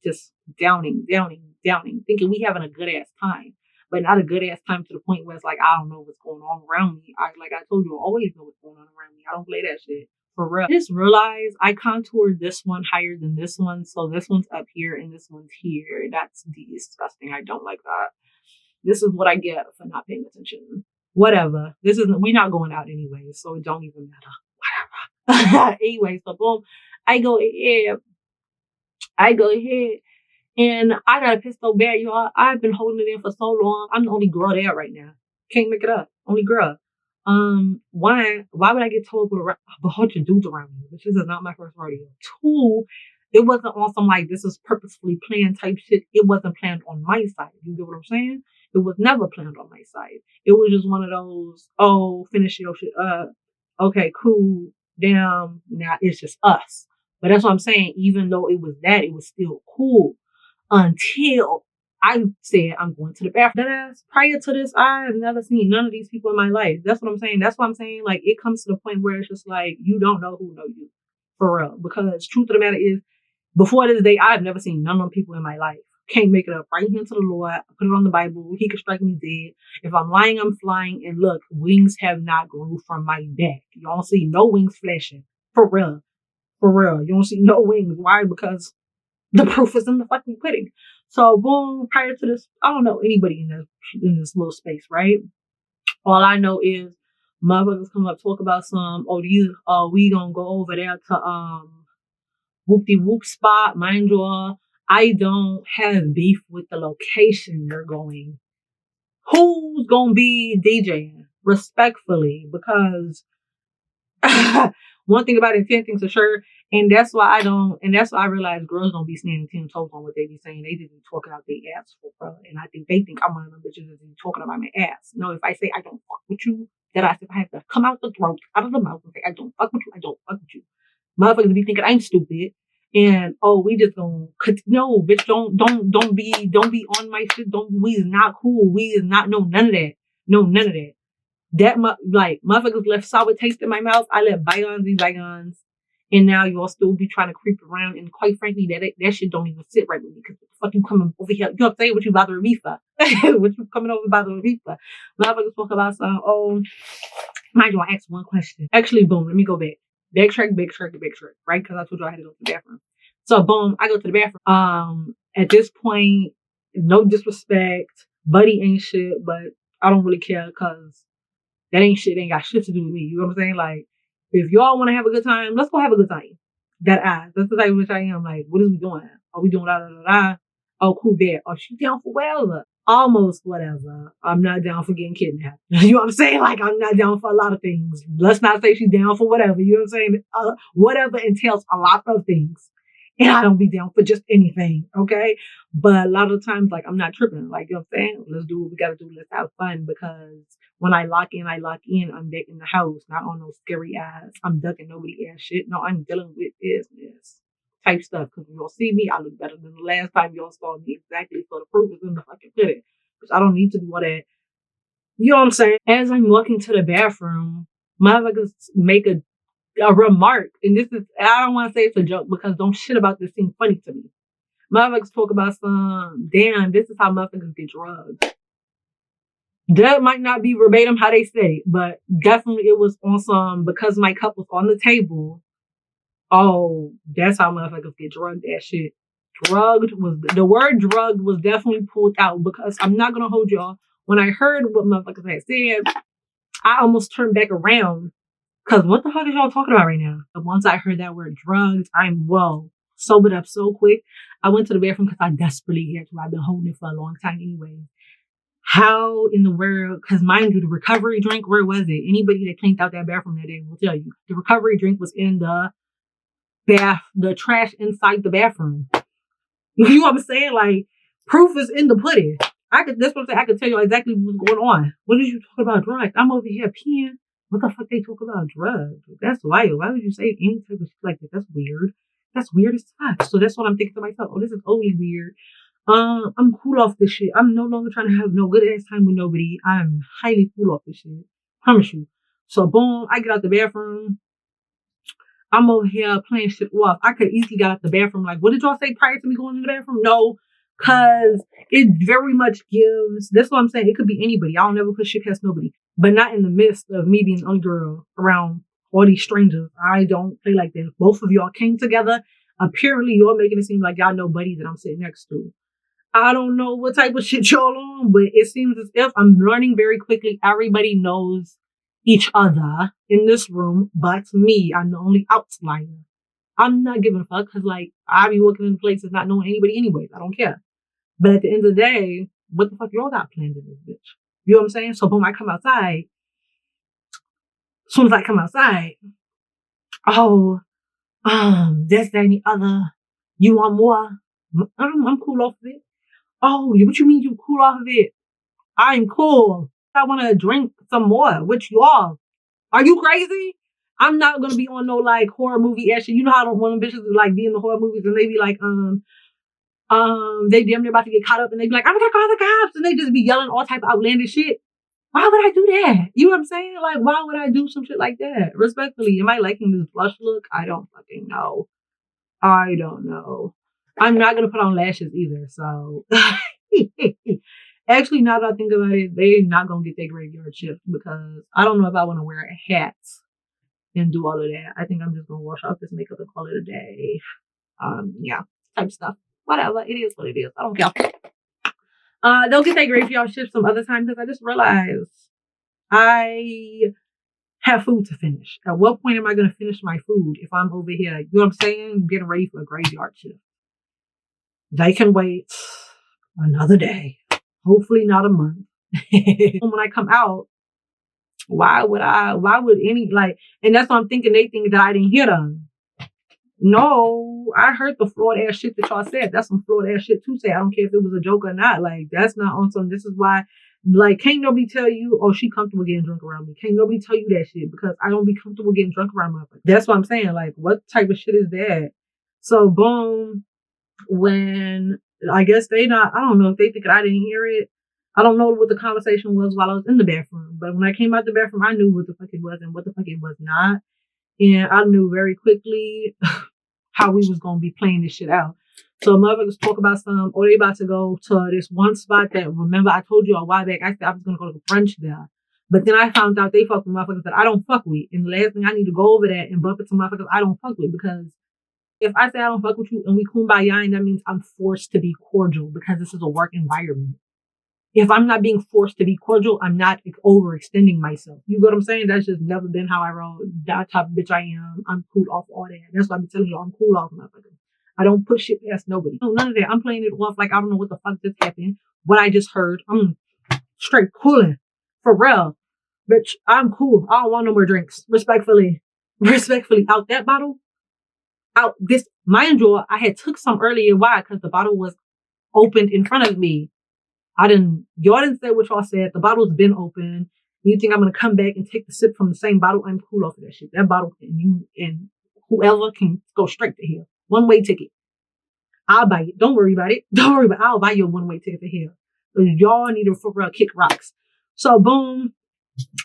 [SPEAKER 1] Just downing, thinking we having a good ass time. But not a good ass time to the point where it's like, I don't know what's going on around me. Like I told you, I always know what's going on around me. I don't play that shit. For real. I just realized I contoured this one higher than this one. So this one's up here and this one's here. That's disgusting. I don't like that. This is what I get for not paying attention. Whatever. We're not going out anyway, so it don't even matter. Whatever. Anyway, so boom, I go ahead and I got a piss so bad, y'all. I've been holding it in for so long. I'm the only girl there right now. Can't make it up. Only girl. One, why would I get told with a bunch of dudes around me? Which is not my first rodeo. Two, it wasn't on some like this is purposefully planned type shit. It wasn't planned on my side. You get what I'm saying? It was never planned on my side. It was just one of those, oh, finish your shit up. Okay, cool. Damn. Now it's just us. But that's what I'm saying. Even though it was that, it was still cool until I said I'm going to the bathroom. Prior to this, I have never seen none of these people in my life. That's what I'm saying. That's what I'm saying. Like, it comes to the point where it's just like, you don't know who know you. For real. Because truth of the matter is, before this day, I've never seen none of them people in my life. Can't make it up. Right here to the Lord. I put it on the Bible. He could strike me dead. If I'm lying, I'm flying. And look, wings have not grew from my back. You don't see no wings flashing. For real. For real. You don't see no wings. Why? Because the proof is in the fucking pudding. So boom, prior to this, I don't know anybody in this little space, right? All I know is motherfuckers come up, talk about some, we gonna go over there to whoop-de-whoop spot. Mind you, I don't have beef with the location you're going. Who's gonna be DJing? Respectfully, because one thing about it, 10 things for sure. And that's why I realize girls don't be standing 10 toes on what they be saying. They just be talking out their ass for brother. And I think they think I'm one of them bitches that be talking about my ass. No, if I say I don't fuck with you, that I have to come out the throat, out of the mouth and say I don't fuck with you, I don't fuck with you. Motherfuckers be thinking I'm stupid. And we just gonna no, bitch, don't be on my shit. We is not cool. We is not none of that. No, none of that. That motherfuckers left sour taste in my mouth. I let bygones be bygones. And now y'all still be trying to creep around. And quite frankly, that shit don't even sit right with me. Cause what the fuck you coming over here? You know what I'm saying? What you bothering me for? What you coming over bothering me for? Motherfuckers talk about some, mind you, I asked one question. Actually, boom, let me go back. Backtrack, right? Cause I told you I had to go to the bathroom. So boom, I go to the bathroom. At this point, no disrespect. Buddy ain't shit, but I don't really care cause that ain't got shit to do with me. You know what I'm saying? Like, if y'all want to have a good time, let's go have a good time. That's the type of which I am. Like, what is we doing? Are we doing da da da da? Oh, cool, bad. Oh, she down for whatever. Almost whatever. I'm not down for getting kidnapped. You know what I'm saying? Like, I'm not down for a lot of things. Let's not say she's down for whatever. You know what I'm saying? Whatever entails a lot of things. And I don't be down for just anything, okay? But a lot of times, like, I'm not tripping. Like, you know what I'm saying? Let's do what we gotta do. Let's have fun. Because when I lock in. I'm back in the house, not on those scary ass. I'm ducking nobody ass shit. No, I'm dealing with business type stuff. Because when y'all see me, I look better than the last time y'all saw me. Exactly. So the proof is in the fucking pudding. Because I don't need to do all that. You know what I'm saying? As I'm walking to the bathroom, motherfuckers make a a remark, and this is, I don't want to say it's a joke because don't shit about this seem funny to me. Motherfuckers talk about some, damn, this is how motherfuckers get drugged. That might not be verbatim how they said it, but definitely it was on some, because my cup was on the table. Oh, that's how motherfuckers get drugged. That shit. Drugged was, the word drugged was definitely pulled out, because I'm not gonna hold y'all. When I heard what motherfuckers had said, I almost turned back around. Cause what the fuck is y'all talking about right now? And once I heard that word drugged, I'm sobered up so quick. I went to the bathroom because I desperately had to. I've been holding it for a long time anyway. How in the world, because mind you, the recovery drink, where was it? Anybody that cleaned out that bathroom that day will tell you. The recovery drink was in the trash inside the bathroom. You know what I'm saying? Like, proof is in the pudding. That's what I'm saying. I could tell you exactly what's going on. What did you talk about drugs? I'm over here peeing. What the fuck they talk about drugs? That's wild. Why would you say any type of shit like that? That's weird. That's weird as fuck. So that's what I'm thinking to myself. Oh, this is only weird. I'm cool off this shit. I'm no longer trying to have no good ass time with nobody. I'm highly cool off this shit. Promise you. So boom, I get out the bathroom. I'm over here playing shit off. I could easily get out the bathroom. Like, what did y'all say prior to me going to the bathroom? No, cause it very much gives. That's what I'm saying. It could be anybody. I don't never put shit past nobody, but not in the midst of me being the only girl around all these strangers. I don't play like that. Both of y'all came together. Apparently, you're making it seem like y'all know buddy that I'm sitting next to. I don't know what type of shit y'all on, but it seems as if I'm learning very quickly. Everybody knows each other in this room, but me. I'm the only outsider. I'm not giving a fuck because, like, I be working in places not knowing anybody anyways. I don't care. But at the end of the day, what the fuck y'all got planned in this bitch? You know what I'm saying? So boom, I come outside. As soon as I come outside, oh, this, that, and the other. You want more? I'm cool off of it. Oh, what you mean you cool off of it? I'm cool. I want to drink some more with y'all. Are you crazy? I'm not going to be on no like horror movie ass shit. You know how one of them bitches like be in the horror movies and they be like, they damn near about to get caught up and they be like, I'm going to call the cops. And they just be yelling all type of outlandish shit. Why would I do that? You know what I'm saying? Like, why would I do some shit like that? Respectfully, am I liking this blush look? I don't fucking know. I don't know. I'm not going to put on lashes either. So actually, now that I think about it, they're not going to get their graveyard shift because I don't know if I want to wear a hat and do all of that. I think I'm just going to wash off this makeup and call it a day. Yeah, type stuff. Whatever. It is what it is. I don't care. They'll get their graveyard shift some other time because I just realized I have food to finish. At what point am I going to finish my food if I'm over here? You know what I'm saying? Getting ready for a graveyard shift. They can wait another day. Hopefully not a month. When I come out, why would any, like, and that's what I'm thinking. They think that I didn't hear them. No, I heard the flawed ass shit that y'all said. That's some flawed ass shit to say. I don't care if it was a joke or not. Like, that's not on some, this is why, like, can't nobody tell you, oh, she comfortable getting drunk around me. Can't nobody tell you that shit because I don't be comfortable getting drunk around my friends. That's what I'm saying. Like, what type of shit is that? So, boom, when I guess I don't know if they think I didn't hear it. I don't know what the conversation was while I was in the bathroom. But when I came out the bathroom, I knew what the fuck it was and what the fuck it was not. And I knew very quickly how we was going to be playing this shit out. So motherfuckers talk about they about to go to this one spot that, remember I told you a while back, I said I was going to go to Brunch there. But then I found out they fuck with motherfuckers that I don't fuck with. And the last thing, I need to go over that and bump into motherfuckers I don't fuck with, because if I say I don't fuck with you and we kumbaya, that means I'm forced to be cordial because this is a work environment. If I'm not being forced to be cordial, I'm not overextending myself. You know what I'm saying? That's just never been how I roll. That type of bitch I am. I'm cool off all that. That's why I'm telling you I'm cool off motherfuckers. I don't put shit past nobody. No, none of that. I'm playing it off like I don't know what the fuck just happened. What I just heard. I'm straight cooling. For real. Bitch, I'm cool. I don't want no more drinks. Respectfully. Out that bottle. Out this, mind you, I had took some earlier. Why? Because the bottle was opened in front of me. Y'all didn't say what y'all said. The bottle's been open. You think I'm going to come back and take the sip from the same bottle? I'm cool off of that shit. That bottle and whoever can go straight to here. One-way ticket. I'll buy it. Don't worry about it. I'll buy you a one-way ticket to here. Y'all need to for real kick rocks. So boom.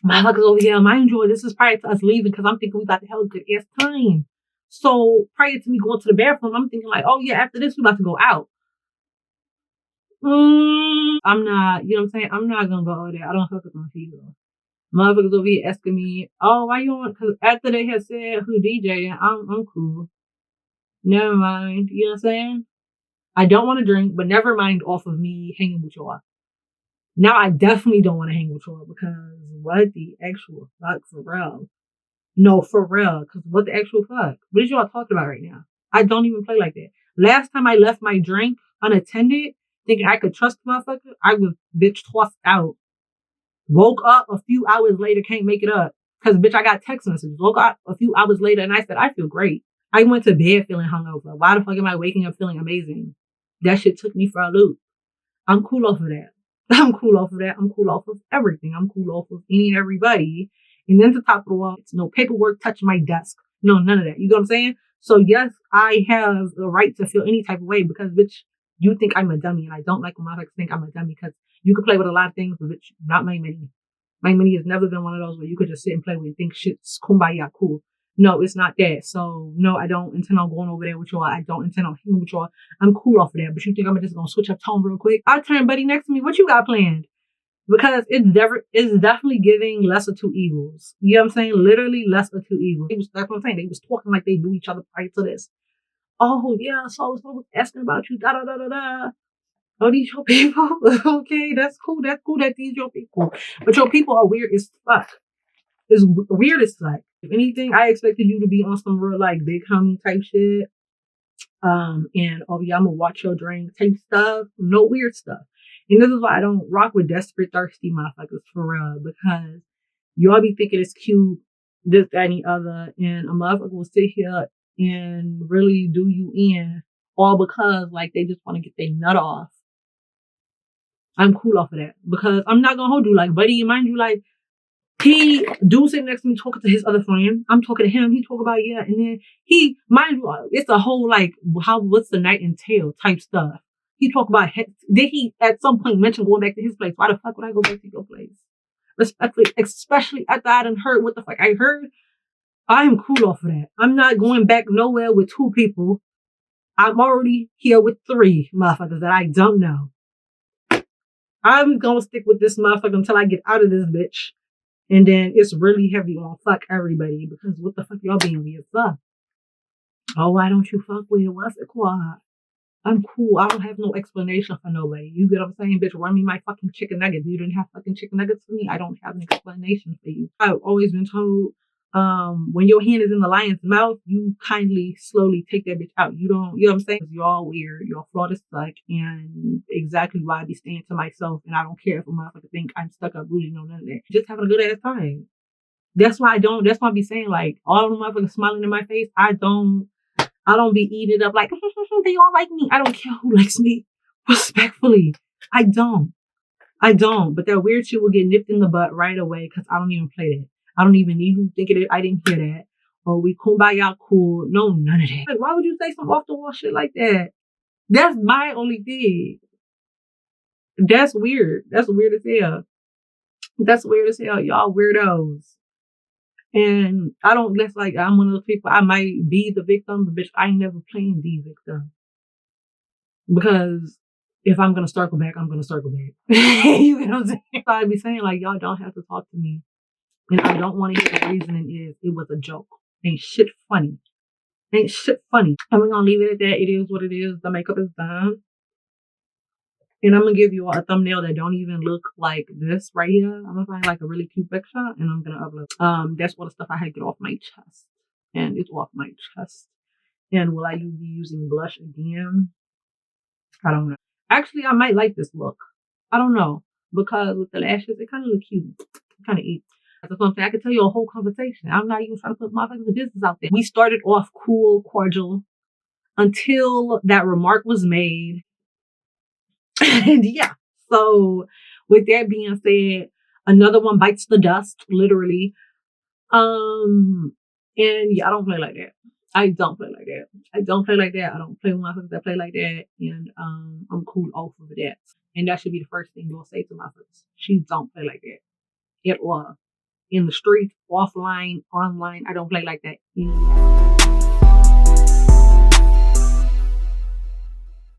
[SPEAKER 1] Motherfuckers over here, mind you, this is prior to us leaving because I'm thinking we about to have a good ass time. So prior to me going to the bathroom, I'm thinking like, oh yeah, after this we about to go out. I'm not, you know what I'm saying? I'm not gonna go over there. I don't fuck with my people. Motherfuckers over here asking me, oh, why you on? Because after they had said who DJing, I'm cool. Never mind. You know what I'm saying? I don't want to drink, but never mind off of me hanging with y'all. Now I definitely don't want to hang with y'all because what the actual fuck for real? No, for real. Because what the actual fuck? What is y'all talking about right now? I don't even play like that. Last time I left my drink unattended, thinking I could trust the motherfucker, I was bitch tossed out. Woke up a few hours later, can't make it up. Because bitch, I got text messages. Woke up a few hours later and I said, I feel great. I went to bed feeling hungover. Why the fuck am I waking up feeling amazing? That shit took me for a loop. I'm cool off of that. I'm cool off of that. I'm cool off of everything. I'm cool off of any and everybody. And then to top of the wall, it's no paperwork touching my desk. No, none of that. You know what I'm saying? So yes, I have the right to feel any type of way because bitch, you think I'm a dummy and I don't like when motherfuckers think I'm a dummy because you could play with a lot of things, but bitch, not my mini. My mini has never been one of those where you could just sit and play with and think shit's kumbaya cool. No, it's not that. So no, I don't intend on going over there with y'all. I don't intend on hanging with y'all. I'm cool off of that. But you think I'm just gonna switch up tone real quick? I turn buddy next to me. What you got planned? Because it's definitely giving lesser two evils. You know what I'm saying? Literally lesser two evils. That's what I'm saying. They was talking like they knew each other prior to this. Oh yeah, so I was asking about you. Da da da da da. Oh, these your people? Okay, that's cool. That's cool that these your people. But your people are weird as fuck. It's weird as fuck. If anything, I expected you to be on some real like big homie type shit. And oh yeah, I'm gonna watch your drink type stuff. No weird stuff. And this is why I don't rock with desperate, thirsty motherfuckers for real, because y'all be thinking it's cute, this, that, and the other, and a motherfucker will sit here and really do you in all because like they just want to get their nut off. I'm cool off of that because I'm not gonna hold you like, buddy, mind you, like he do sit next to me talking to his other friend. I'm talking to him. He talk about yeah, and then he mind you, it's a whole like what's the night entail type stuff. He talk about did he at some point mention going back to his place? Why the fuck would I go back to your place? Respectfully, especially after I done heard what the fuck I heard. I am cool off of that. I'm not going back nowhere with two people. I'm already here with three motherfuckers that I don't know. I'm gonna stick with this motherfucker until I get out of this bitch. And then it's really heavy on fuck everybody because what the fuck y'all being weird for? Oh, why don't you fuck with what's it called? I'm cool. I don't have no explanation for nobody. You get what I'm saying? Bitch, run me my fucking chicken nuggets. You didn't have fucking chicken nuggets for me. I don't have an explanation for you. I've always been told, when your hand is in the lion's mouth, you kindly slowly take that bitch out. You don't, you know what I'm saying? Y'all weird. Y'all flawed as fuck. And exactly why I be staying to myself. And I don't care if a motherfucker think I'm stuck up bougie, no, none of that. Just having a good ass time. That's why I be saying like all the motherfuckers smiling in my face. I don't be eating it up like they all like me. I don't care who likes me. Respectfully, I don't. But that weird shit will get nipped in the butt right away because I don't even play that. I don't even need you thinking it. I didn't hear that. Or we kumbaya cool. No, none of that. Like, why would you say some off the wall shit like that? That's my only thing. That's weird. That's weird as hell. That's weird as hell. Y'all weirdos. And I don't, that's like, I'm one of those people, I might be the victim, but bitch, I ain't never playing the victim. Because if I'm going to circle back, I'm going to circle back. You know what I'm saying? So I be saying like, y'all don't have to talk to me. And I don't want to hear the reasoning is it was a joke. Ain't shit funny. And we're going to leave it at that. It is what it is. The makeup is done. And I'm going to give you a thumbnail that don't even look like this right here. I'm going to find like a really cute picture and I'm going to upload. That's all the stuff I had to get off my chest. And it's off my chest. And will I be using blush again? I don't know. Actually, I might like this look. I don't know. Because with the lashes, it kind of look cute. Kind of eat. That's what I'm saying. I could tell you a whole conversation. I'm not even trying to put motherfuckers' business out there. We started off cool, cordial, until that remark was made. And yeah, so with that being said, another one bites the dust, literally. And yeah, I don't play like that. I don't play like that. I don't play with motherfuckers that play like that. And I'm cool off of that. And that should be the first thing you'll say to motherfuckers. She don't play like that at all. in the streets, offline, online. I don't play like that anymore.